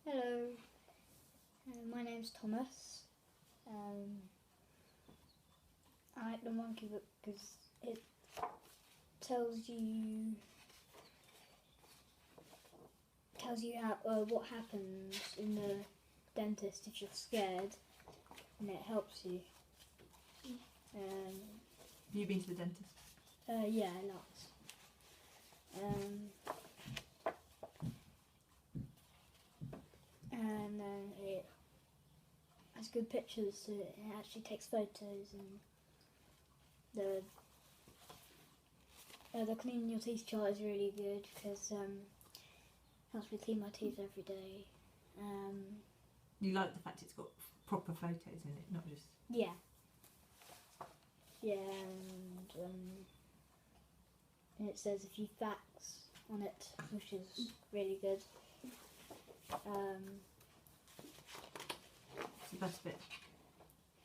Hello, my name's Thomas. I like the monkey book because it tells you how what happens in the dentist if you're scared, and it helps you. Have you been to the dentist? Yeah, lots. And then it has good pictures, so it actually takes photos, and the cleaning your teeth chart is really good because helps me clean my teeth every day. You like the fact it's got proper photos in it, not just... Yeah, and it says a few facts on it, which is really good. It's the best bit.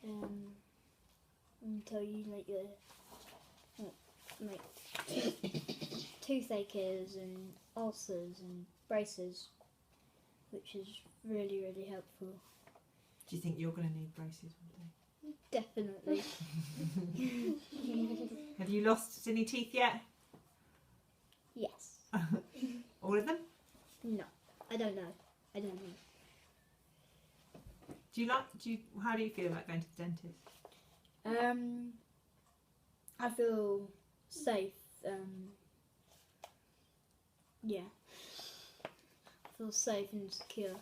And tell you toothaches and ulcers and braces, which is really, really helpful. Do you think you're going to need braces one day? Definitely. Have you lost any teeth yet? Yes. All of them? No, I don't know. How do you feel about going to the dentist? I feel safe. Yeah. I feel safe and secure.